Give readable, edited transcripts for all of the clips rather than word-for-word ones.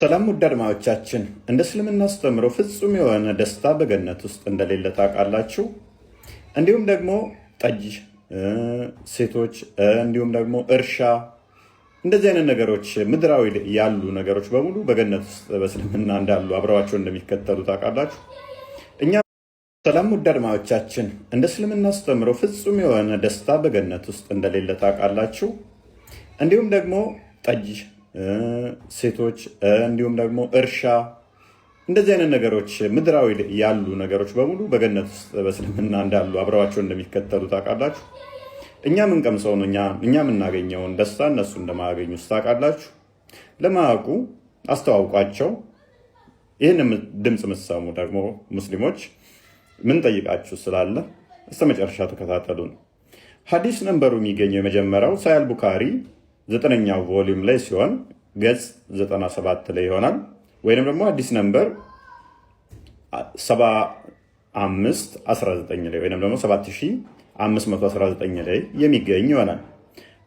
ሰላም ውድ አድማጮቻችን፣ እንደ እስልምና አስተምሮ ፍጹም የሆነ ደስታ በገነት ውስጥ እንደሌለ ታውቃላችሁ። እንዲሁም ደግሞ ጠጅ፣ ሴቶች፣ እንዲሁም ደግሞ እርሻ፣ እንደዚህ አይነት ነገሮች ምድራዊ ያሉ ነገሮች በሙሉ በገነት ውስጥ በእስልምና እንዳሉ አብረዋቸው እንደሚከተሉ ታውቃላችሁ። እኛ ሰላም ውድ አድማጮቻችን፣ እንደ እስልምና አስተምሮ ፍጹም የሆነ ደስታ በገነት ውስጥ እንደሌለ ታውቃላችሁ። እንዲሁም ደግሞ ጠጅ፣ ሴቶች፣ እንዲሁም ደግሞ እርሻ፣ እንደዚህ አይነት ነገሮች ምድራዊ ያሉ ነገሮች በሙሉ በገነት ውስጥ በእስልምና እንዳሉ አብረዋቸው እንደሚከተሉ ታውቃላችሁ። እኛ የምንቀምሰው ነው እኛ የምናገኘውን ደስታ እነሱ እንደማያገኙ ታውቃላችሁ። ለማያውቁ አስተዋውቋቸው። ይህን ድምፅ የምትሰሙ ደግሞ ሙስሊሞች ምን ጠይቃችሁ ስላለ እስከ መጨረሻ ተከታተሉን። ሀዲስ ነንበሩ የሚገኘው የመጀመሪያው ሳሂህ ቡኻሪ 9ኛው ቮሊዩም ላይ ሲሆን ገጽ 97 ላይ ይሆናል። ወይንም ደግሞ አዲስ ነንበር 7519 ላይ ወይንም ደግሞ 7519 ላይ የሚገኝ ይሆናል።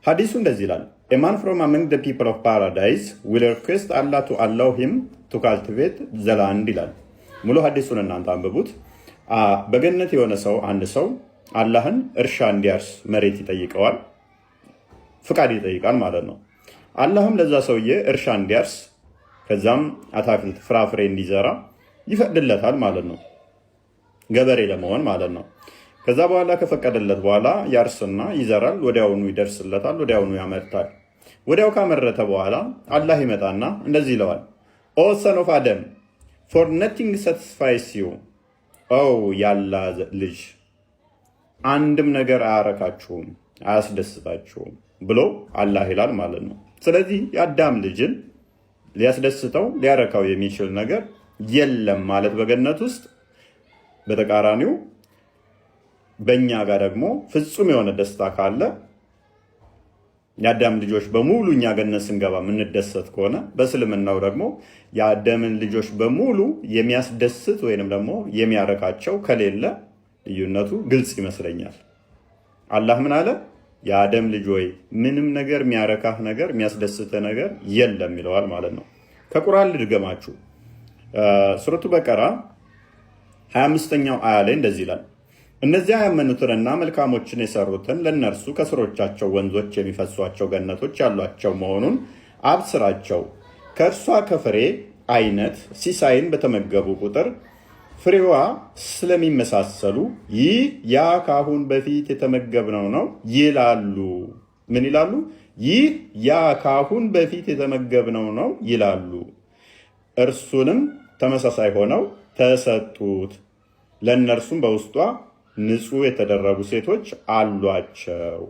ሀዲሱ እንደዚህ ይላል: A man from among the people of paradise will request Allah to allow him to cultivate the land ይላል። ሙሉ ሀዲሱን እናንተ አንብቡት። በገነት የሆነ ሰው አንድ ሰው አላህን እርሻ እንዲያርስ መሬት ይጠይቀዋል፣ ፍቃድ ይጠይቃል ማለት ነው። አላህም ለዛ ሰውዬ እርሻ እንዲያርስ ከዛም አታክልት ፍራፍሬ እንዲዘራ ይፈቅድለታል ማለት ነው፣ ገበሬ ለመሆን ማለት ነው። ከዛ በኋላ ከፈቀደለት በኋላ ያርስና ይዘራል፣ ወዲያውኑ ይደርስለታል፣ ወዲያውኑ ያመርታል። ወዲያው ካመረተ በኋላ አላህ ይመጣና እንደዚህ ይለዋል: ኦ ሰን ኦፍ አደም ፎር ነቲንግ ሳቲስፋይስ ዩ፣ ኦ ያላ ልጅ አንድም ነገር አያረካችሁም፣ አያስደስታችሁም ብሎ አላህ ይላል ማለት ነው። ስለዚህ የአዳም ልጅን ሊያስደስተው ሊያረካው የሚችል ነገር የለም ማለት በገነት ውስጥ። በተቃራኒው በእኛ ጋር ደግሞ ፍጹም የሆነ ደስታ ካለ የአዳም ልጆች በሙሉ እኛ ገነት ስንገባ የምንደሰት ከሆነ በእስልምናው ደግሞ የአዳምን ልጆች በሙሉ የሚያስደስት ወይንም ደግሞ የሚያረካቸው ከሌለ ልዩነቱ ግልጽ ይመስለኛል። አላህ ምን አለ? የአደም ልጅ ወይ ምንም ነገር የሚያረካህ ነገር የሚያስደስትህ ነገር የለም ይለዋል ማለት ነው። ከቁርአን ልድገማችሁ። ሱረቱ በቀራ 25ኛው አያ ላይ እንደዚህ ይላል: እነዚያ ያመኑትንና መልካሞችን የሰሩትን ለእነርሱ ከስሮቻቸው ወንዞች የሚፈሷቸው ገነቶች ያሏቸው መሆኑን አብስራቸው። ከእርሷ ከፍሬ አይነት ሲሳይን በተመገቡ ቁጥር ፍሬዋ ስለሚመሳሰሉ ይህ ያ ካሁን በፊት የተመገብነው ነው ይላሉ። ምን ይላሉ? ይህ ያ ካሁን በፊት የተመገብነው ነው ይላሉ። እርሱንም ተመሳሳይ ሆነው ተሰጡት። ለእነርሱም በውስጧ ንጹሕ የተደረጉ ሴቶች አሏቸው፣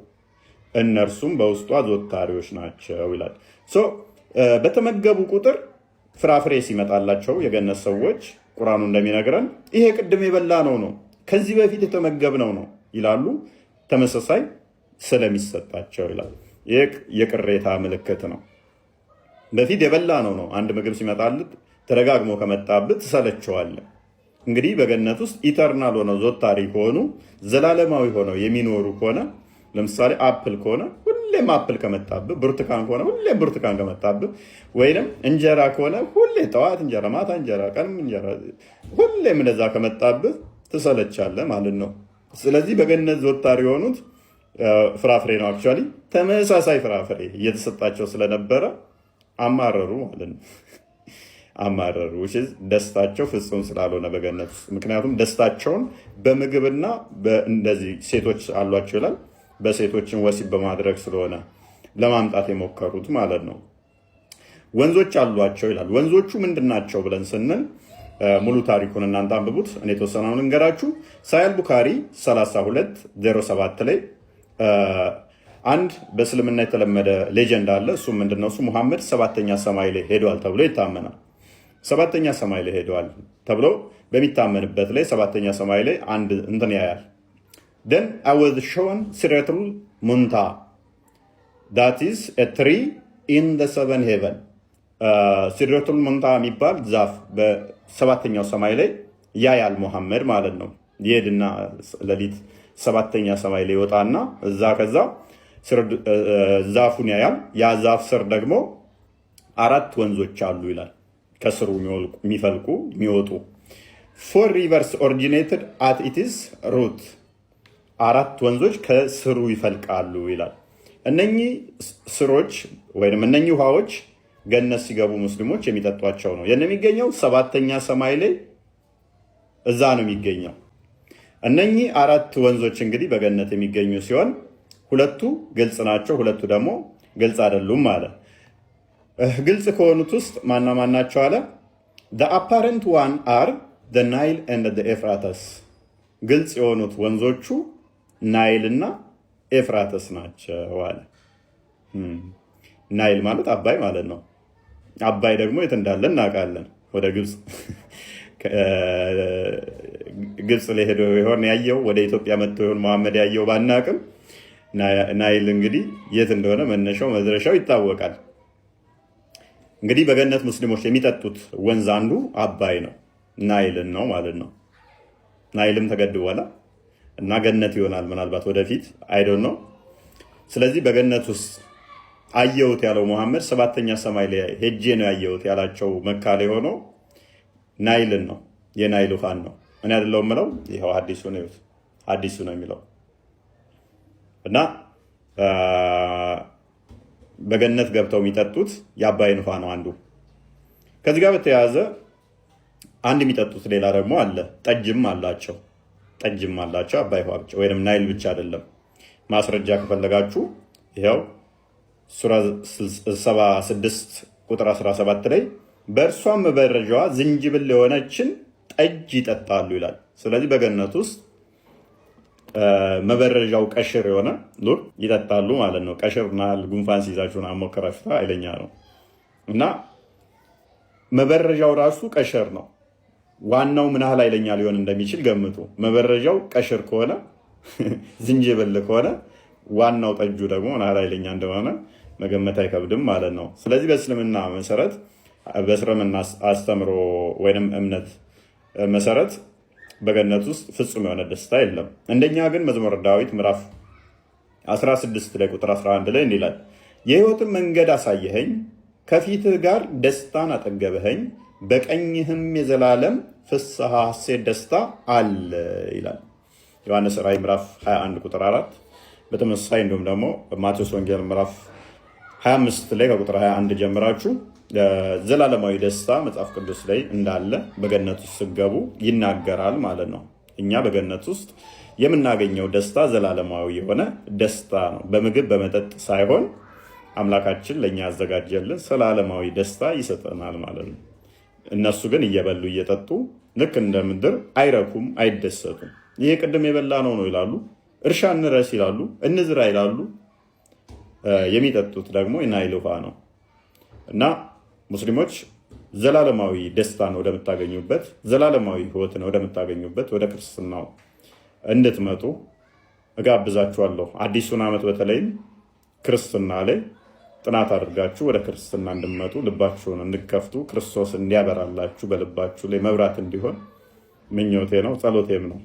እነርሱም በውስጧ ዘወታሪዎች ናቸው ይላል። በተመገቡ ቁጥር ፍራፍሬ ሲመጣላቸው የገነት ሰዎች ቁርአኑ እንደሚነግረን ይሄ ቅድም የበላ ነው ከዚህ በፊት የተመገብነው ነው ይላሉ። ተመሳሳይ ስለሚሰጣቸው ይላል። ይህ የቅሬታ ምልክት ነው። በፊት የበላ ነው አንድ ምግብ ሲመጣልት ተደጋግሞ ከመጣብት ትሰለቸዋለህ። እንግዲህ በገነት ውስጥ ኢተርናል ሆነው ዞታሪ ከሆኑ ዘላለማዊ ሆነው የሚኖሩ ከሆነ ለምሳሌ አፕል ከሆነ ሁሌም አፕል ከመጣብህ፣ ብርቱካን ከሆነ ሁሌም ብርቱካን ከመጣብህ፣ ወይንም እንጀራ ከሆነ ሁሌ ጠዋት እንጀራ፣ ማታ እንጀራ፣ ቀንም እንጀራ፣ ሁሌም እንደዛ ከመጣብህ ትሰለቻለህ ማለት ነው። ስለዚህ በገነት ዘወታሪ የሆኑት ፍራፍሬ ነው። አክቹዋሊ ተመሳሳይ ፍራፍሬ እየተሰጣቸው ስለነበረ አማረሩ ማለት ነው። አማረሩ ደስታቸው ፍጹም ስላልሆነ በገነት ውስጥ። ምክንያቱም ደስታቸውን በምግብና እንደዚህ ሴቶች አሏቸው ይላል፣ በሴቶችን ወሲብ በማድረግ ስለሆነ ለማምጣት የሞከሩት ማለት ነው። ወንዞች አሏቸው ይላል። ወንዞቹ ምንድናቸው ብለን ስንል ሙሉ ታሪኩን እናንተ አንብቡት፣ እኔ የተወሰነውን እንገራችሁ። ሳሂህ ቡኻሪ 3207 ላይ አንድ በእስልምና የተለመደ ሌጀንድ አለ። እሱ ምንድነው? እሱ ሙሐመድ 7ኛ ሰማይ ላይ ሄዷል ተብሎ ይታመናል። 7ኛ ሰማይ ላይ ሄዷል ተብሎ በሚታመንበት ላይ 7ኛ ሰማይ ላይ አንድ እንትን ያያል። Then I was shown Sidratul Muntaha, that is a tree in the seven heaven. ሲድረቱል ሙንታሃ የሚባል ዛፍ በ7ኛው ሰማይ ላይ ያያል ሙሐመድ ማለት ነው። ይሄድና ለሊት 7ኛ ሰማይ ላይ ይወጣና ከዛ ዛፉን ያያል። ያ ዛፍ ስር ደግሞ 4 ወንዞች አሉ ይላል። ከስሩ የሚወጡ 4 rivers originated at its root 4 ወንዞች ከስሩ ይፈልቃሉ ይላል። እነኚህ ስሮች ወይም እነኚህ ውሃዎች ገነት ሲገቡ ሙስሊሞች የሚጠጧቸው ነው። የሚገኘው 7ኛ ሰማይ ላይ እዛ ነው የሚገኘው። እነኚህ 4 ወንዞች እንግዲህ በገነት የሚገኙ ሲሆን 2ቱ ግልጽ ናቸው፣ 2ቱ ደግሞ ግልጽ አይደሉም አለ። ግልጽ ከሆኑት ውስጥ ማን ናቸው አለ? the apparent one are the Nile and the Euphrates ግልጽ የሆኑት ወንዞቹ ናይል እና ኤፍራተስ ናቸው አለ። ናይል ማለት አባይ ማለት ነው። አባይ ደግሞ የት እንዳለ እናውቃለን። ወደ ግብፅ ላይ ሄዶ ይሆን ያየው፣ ወደ ኢትዮጵያ መጥቶ ይሆን መሐመድ ያየው ባናቅም፣ ናይል እንግዲህ የት እንደሆነ መነሻው መድረሻው ይታወቃል። እንግዲህ በገነት ሙስሊሞች የሚጠጡት ወንዝ አንዱ አባይ ነው፣ ናይልን ነው ማለት ነው። ናይልም ተገድቧል እና ገነት ይሆናል ምናልባት ወደፊት አይዶን ነው። ስለዚህ በገነት ውስጥ አየሁት ያለው መሐመድ 7ኛ ሰማይ ላይ ሄጄ ነው ያየሁት ያላቸው መካ ላይ ሆኖ ናይልን ነው፣ የናይል ውሃን ነው። እኔ አይደለሁም የምለው፣ ይኸው ሐዲሱ ነው የሚለው። እና በገነት ገብተው የሚጠጡት የአባይን ውሃ ነው አንዱ። ከዚህ ጋር በተያያዘ አንድ የሚጠጡት ሌላ ደግሞ አለ። ጠጅም አላቸው አባይ ውሃ ብቻ ወይም ናይል ብቻ አይደለም። ማስረጃ ከፈለጋችሁ ይኸው ሱራ 76 ቁጥር 17 ላይ በእርሷም መበረጃዋ ዝንጅብል የሆነችን ጠጅ ይጠጣሉ ይላል። ስለዚህ በገነት ውስጥ መበረጃው ቀሽር የሆነ ሉር ይጠጣሉ ማለት ነው። ቀሽርና ጉንፋን ሲይዛችሁን አሞከራችሁታ አይለኛ ነው እና መበረጃው ራሱ ቀሽር ነው። ዋናው ምን ያህል ኃይለኛ ሊሆን እንደሚችል ገምቱ። መበረጃው ቀሽር ከሆነ ዝንጅብል ከሆነ ዋናው ጠጁ ደግሞ ምን ያህል ኃይለኛ እንደሆነ መገመት አይከብድም ማለት ነው። ስለዚህ በእስልምና መሰረት በእስልምና አስተምሮ ወይንም እምነት መሰረት በገነት ውስጥ ፍጹም የሆነ ደስታ የለም። እንደኛ ግን መዝሙረ ዳዊት ምዕራፍ 16 ላይ ቁጥር 11 ላይ እንዲህ ይላል፣ የሕይወትን መንገድ አሳየኸኝ፣ ከፊትህ ጋር ደስታን አጠገበኸኝ፣ በቀኝህም የዘላለም ፍስሐ ሐሴት ደስታ አለ ይላል። ዮሐንስ ራዕይ ምዕራፍ 21 ቁጥር 4። በተመሳሳይ እንዲሁም ደግሞ ማቴዎስ ወንጌል ምዕራፍ 25 ላይ ከቁጥር 21 ጀምራችሁ ዘላለማዊ ደስታ መጽሐፍ ቅዱስ ላይ እንዳለ በገነት ውስጥ ሲገቡ ይናገራል ማለት ነው። እኛ በገነት ውስጥ የምናገኘው ደስታ ዘላለማዊ የሆነ ደስታ ነው። በምግብ በመጠጥ ሳይሆን አምላካችን ለእኛ ያዘጋጀልን ዘላለማዊ ደስታ ይሰጠናል ማለት ነው። እነሱ ግን እየበሉ እየጠጡ ልክ እንደ ምድር አይረኩም፣ አይደሰቱም። ይሄ ቅድም የበላ ነው ይላሉ፣ እርሻ እንረስ ይላሉ፣ እንዝራ ይላሉ። የሚጠጡት ደግሞ የናይል ውሃ ነው እና ሙስሊሞች ዘላለማዊ ደስታን ወደምታገኙበት፣ ዘላለማዊ ሕይወትን ወደምታገኙበት ወደ ክርስትናው እንድትመጡ እጋብዛችኋለሁ። አዲሱን ዓመት በተለይም ክርስትና ላይ ጥናት አድርጋችሁ ወደ ክርስትና እንድትመጡ ልባችሁን እንድከፍቱ ክርስቶስ እንዲያበራላችሁ በልባችሁ ላይ መብራት እንዲሆን ምኞቴ ነው፣ ጸሎቴም ነው።